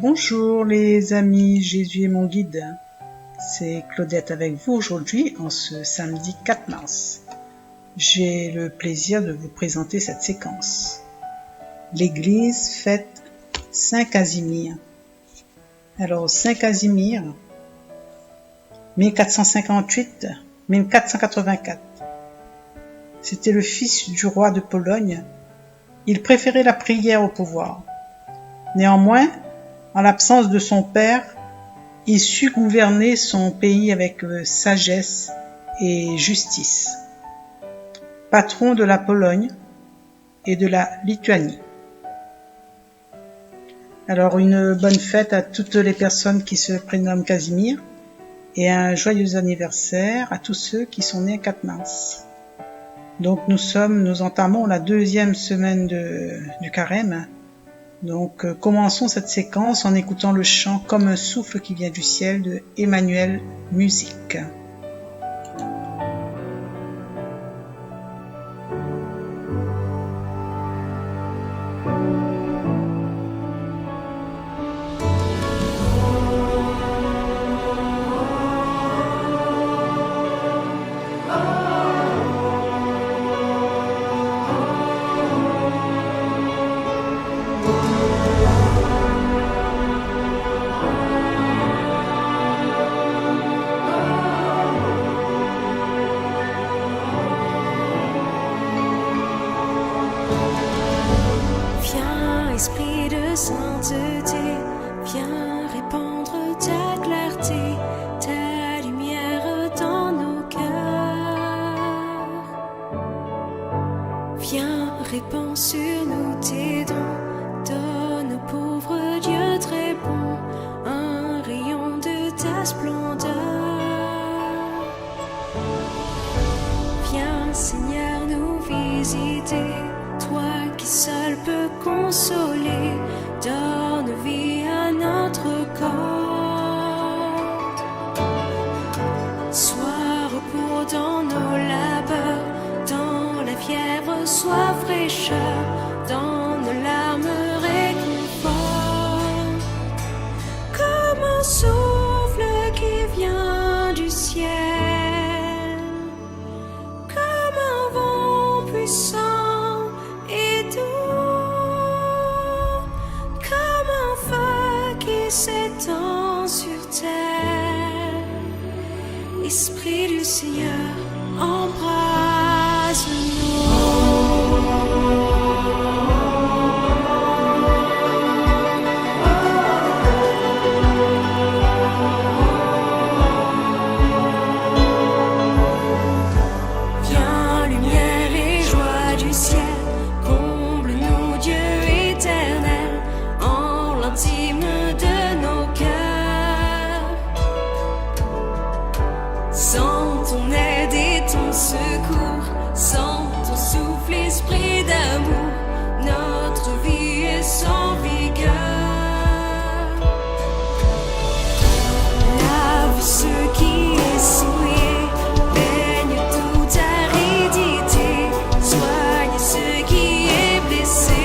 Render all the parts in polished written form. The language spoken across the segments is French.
Bonjour les amis, Jésus est mon guide. C'est Claudette avec vous aujourd'hui en ce samedi 4 mars. J'ai le plaisir de vous présenter cette séquence. L'Église fête Saint Casimir. Alors Saint Casimir, 1458-1484. C'était le fils du roi de Pologne. Il préférait la prière au pouvoir. Néanmoins, en l'absence de son père, il sut gouverner son pays avec sagesse et justice. Patron de la Pologne et de la Lituanie. Alors une bonne fête à toutes les personnes qui se prénomment Casimir et un joyeux anniversaire à tous ceux qui sont nés le 4 mars. Donc nous entamons la deuxième semaine du carême. Donc commençons cette séquence en écoutant le chant Comme un souffle qui vient du ciel de Emmanuel Musique. Esprit de sainteté, viens répandre ta clarté, ta lumière dans nos cœurs. Viens, répands sur nous tes dons, donne aux pauvres Dieu très bon, un rayon de ta splendeur. Viens, Seigneur, nous visiter, toi qui seul peux consoler, donne vie à notre corps. Sois repos dans nos labeurs, dans la fièvre sois fraîcheur, dans nos larmes réconfort. Comme un souffle qui vient du ciel, comme un vent puissant, s'étend sur terre. Esprit du Seigneur, embrase-nous. Viens, lumière et joie du ciel, comble-nous, Dieu éternel, en l'intime de nos cœurs. Sans ton aide et ton secours, sans ton souffle, esprit d'amour, notre vie est sans vigueur. Lave ce qui est souillé, baigne toute aridité, soigne ce qui est blessé.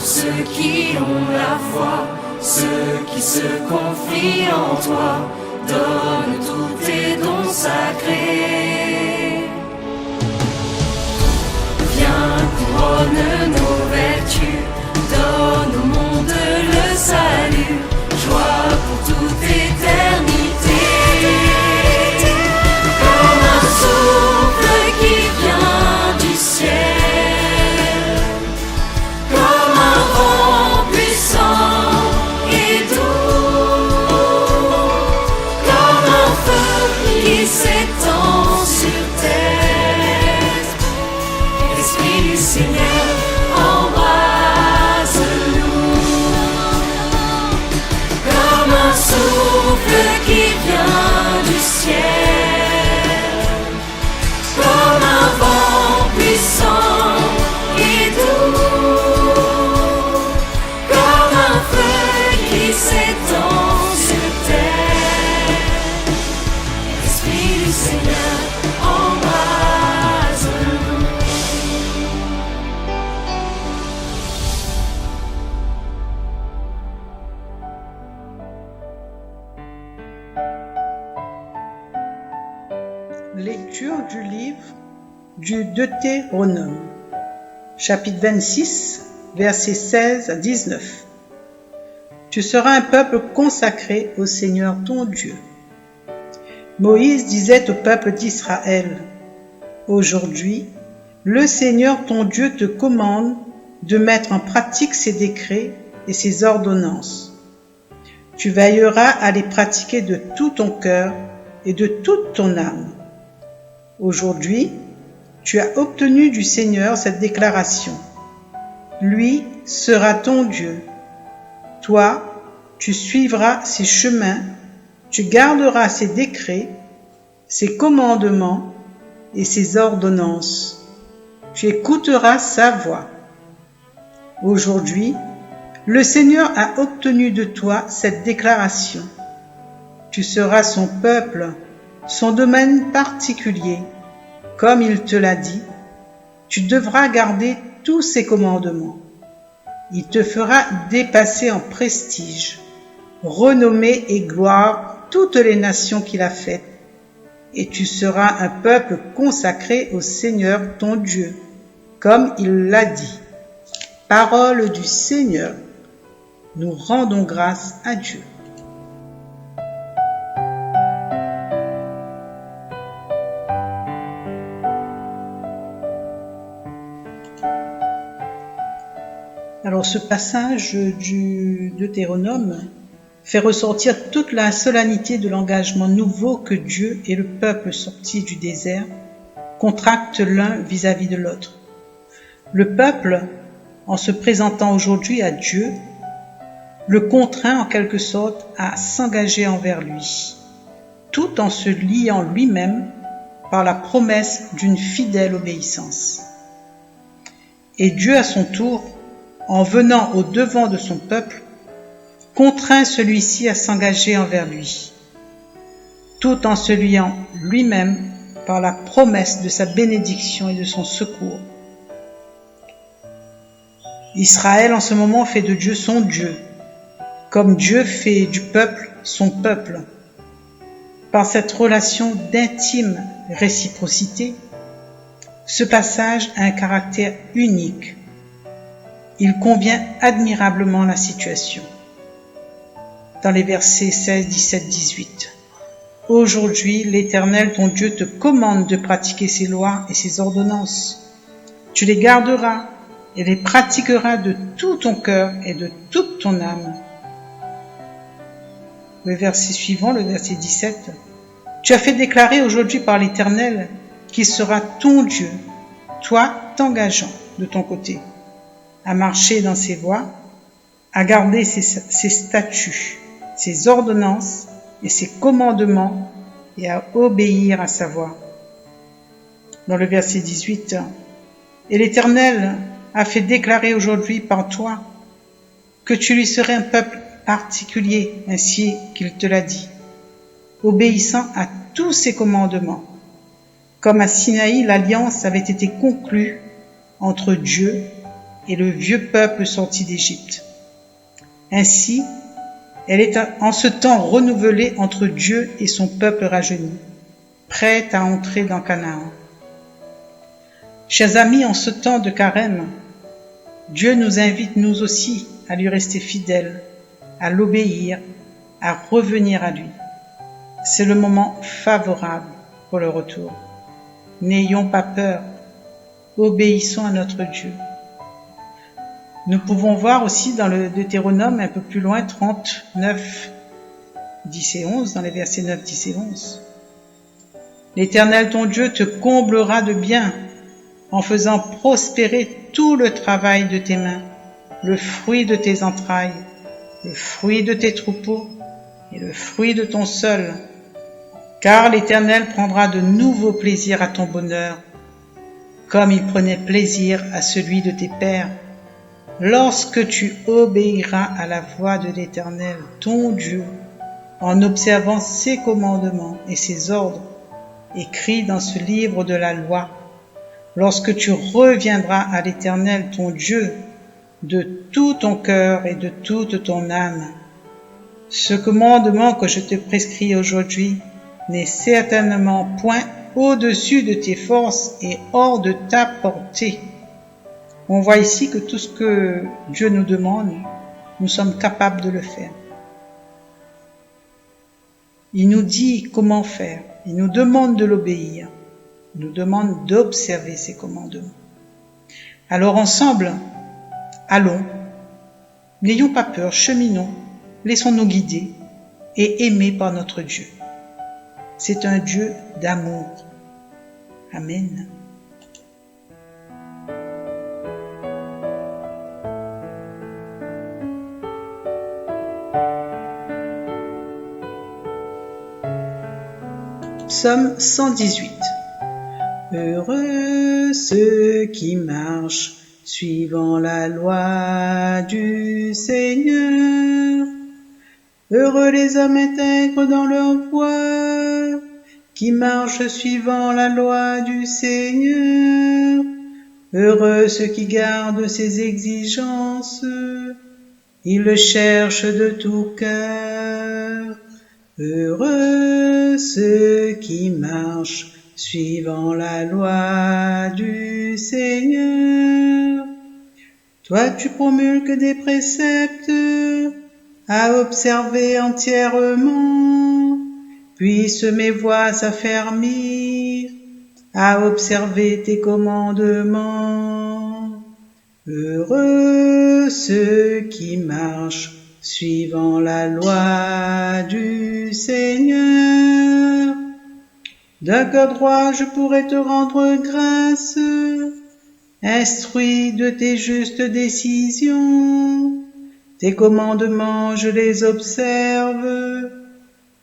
Ceux qui ont la foi, ceux qui se confient en toi, donne tous tes dons sacrés. du livre du Deutéronome, chapitre 26, versets 16 à 19. Tu seras un peuple consacré au Seigneur ton Dieu. Moïse disait au peuple d'Israël, « Aujourd'hui, le Seigneur ton Dieu te commande de mettre en pratique ses décrets et ses ordonnances. Tu veilleras à les pratiquer de tout ton cœur et de toute ton âme. Aujourd'hui, tu as obtenu du Seigneur cette déclaration. Lui sera ton Dieu. Toi, tu suivras ses chemins, tu garderas ses décrets, ses commandements et ses ordonnances. Tu écouteras sa voix. Aujourd'hui, le Seigneur a obtenu de toi cette déclaration. Tu seras son peuple, son domaine particulier. Comme il te l'a dit, tu devras garder tous ses commandements. Il te fera dépasser en prestige, renommée et gloire toutes les nations qu'il a faites, et tu seras un peuple consacré au Seigneur ton Dieu, comme il l'a dit. Parole du Seigneur. Nous rendons grâce à Dieu. Alors ce passage du Deutéronome fait ressortir toute la solennité de l'engagement nouveau que Dieu et le peuple sorti du désert contractent l'un vis-à-vis de l'autre. Le peuple, en se présentant aujourd'hui à Dieu, le contraint en quelque sorte à s'engager envers lui, tout en se liant lui-même par la promesse d'une fidèle obéissance. Et Dieu, à son tour, en venant au devant de son peuple, contraint celui-ci à s'engager envers lui, tout en se liant lui-même par la promesse de sa bénédiction et de son secours. Israël en ce moment fait de Dieu son Dieu, comme Dieu fait du peuple son peuple. Par cette relation d'intime réciprocité, ce passage a un caractère unique. Il convient admirablement à la situation. Dans les versets 16, 17, 18. Aujourd'hui, l'Éternel, ton Dieu, te commande de pratiquer ses lois et ses ordonnances. Tu les garderas et les pratiqueras de tout ton cœur et de toute ton âme. Le verset suivant, le verset 17. Tu as fait déclarer aujourd'hui par l'Éternel qu'il sera ton Dieu, toi t'engageant de ton côté à marcher dans ses voies, à garder ses statuts, ses ordonnances et ses commandements et à obéir à sa voix. Dans le verset 18, et l'Éternel a fait déclarer aujourd'hui par toi que tu lui serais un peuple particulier, ainsi qu'il te l'a dit, obéissant à tous ses commandements. Comme à Sinaï, l'alliance avait été conclue entre Dieu et le vieux peuple sorti d'Égypte. Ainsi, elle est en ce temps renouvelée entre Dieu et son peuple rajeuni, prête à entrer dans Canaan. Chers amis, en ce temps de carême, Dieu nous invite nous aussi à lui rester fidèles, à l'obéir, à revenir à lui. C'est le moment favorable pour le retour. N'ayons pas peur, obéissons à notre Dieu. Nous pouvons voir aussi dans le Deutéronome un peu plus loin, 39, 10 et 11, dans les versets 9, 10 et 11. L'Éternel ton Dieu te comblera de bien en faisant prospérer tout le travail de tes mains, le fruit de tes entrailles, le fruit de tes troupeaux et le fruit de ton sol, car l'Éternel prendra de nouveaux plaisirs à ton bonheur, comme il prenait plaisir à celui de tes pères, lorsque tu obéiras à la voix de l'Éternel, ton Dieu, en observant ses commandements et ses ordres, écrits dans ce livre de la loi, lorsque tu reviendras à l'Éternel, ton Dieu, de tout ton cœur et de toute ton âme. Ce commandement que je te prescris aujourd'hui n'est certainement point au-dessus de tes forces et hors de ta portée. On voit ici que tout ce que Dieu nous demande, nous sommes capables de le faire. Il nous dit comment faire. Il nous demande de l'obéir. Il nous demande d'observer ses commandements. Alors ensemble, allons. N'ayons pas peur, cheminons. Laissons-nous guider et aimer par notre Dieu. C'est un Dieu d'amour. Amen. Psaume 118. Heureux ceux qui marchent suivant la loi du Seigneur. Heureux les hommes intègres dans leur voie, qui marchent suivant la loi du Seigneur. Heureux ceux qui gardent ses exigences, ils le cherchent de tout cœur. Heureux ceux qui marchent suivant la loi du Seigneur. Toi tu promulgues des préceptes à observer entièrement, puissent mes voies s'affermir à observer tes commandements. Heureux ceux qui marchent suivant la loi du Seigneur. D'un cœur droit je pourrais te rendre grâce, instruit de tes justes décisions. Tes commandements je les observe,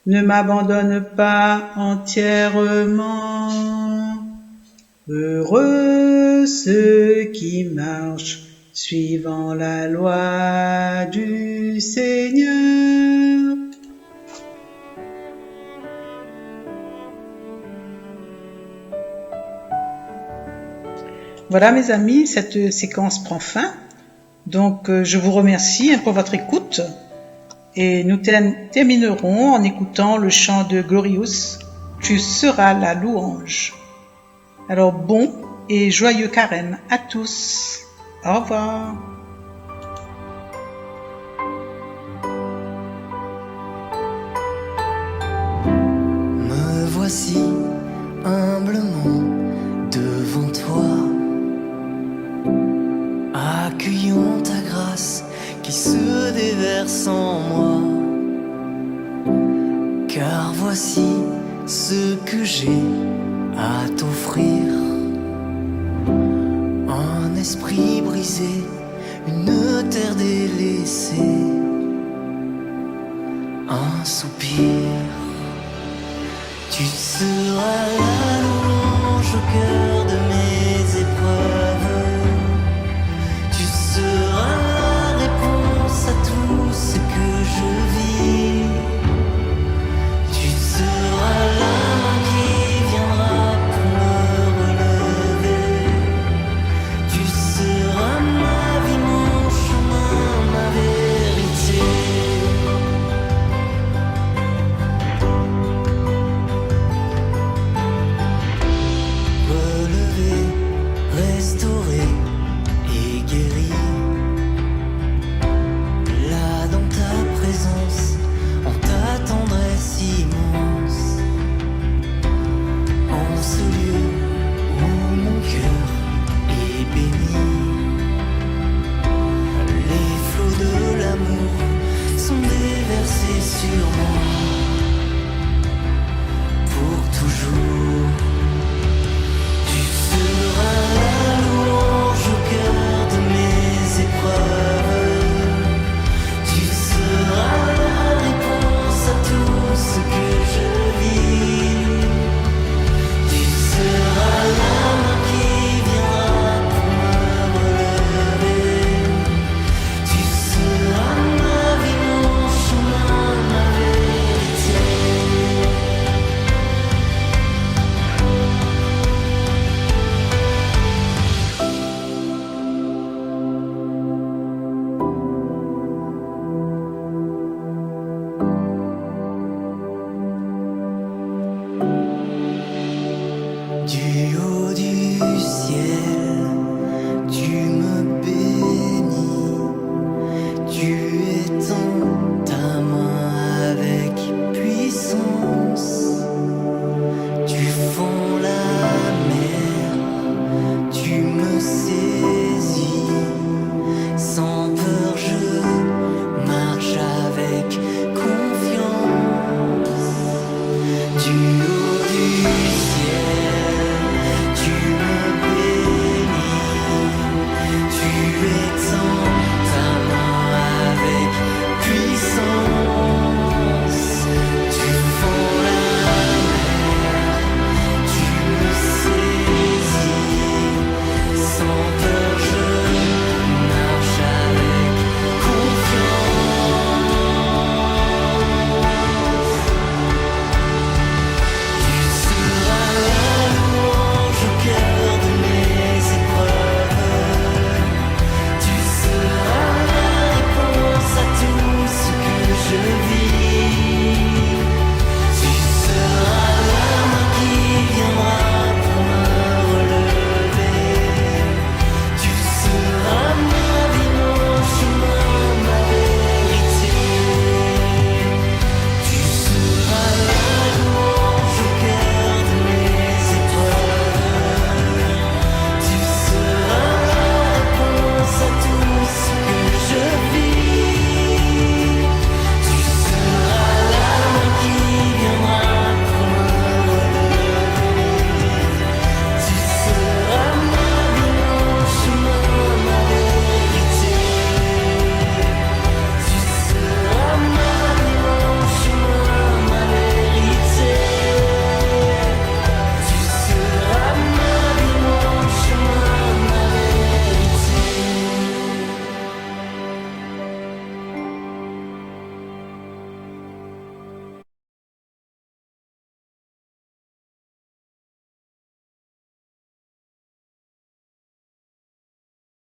ne m'abandonne pas entièrement. Heureux ceux qui marchent suivant la loi du Seigneur. Voilà mes amis, cette séquence prend fin. Donc je vous remercie pour votre écoute et nous terminerons en écoutant le chant de Glorious, Tu seras la louange. Alors bon et joyeux carême à tous. Au revoir. Me voici humblement devant toi, accueillons ta grâce qui se déverse en moi. Car voici ce que j'ai à t'offrir, un esprit brisé, une terre délaissée, un soupir. Tu seras la louange au cœur de mes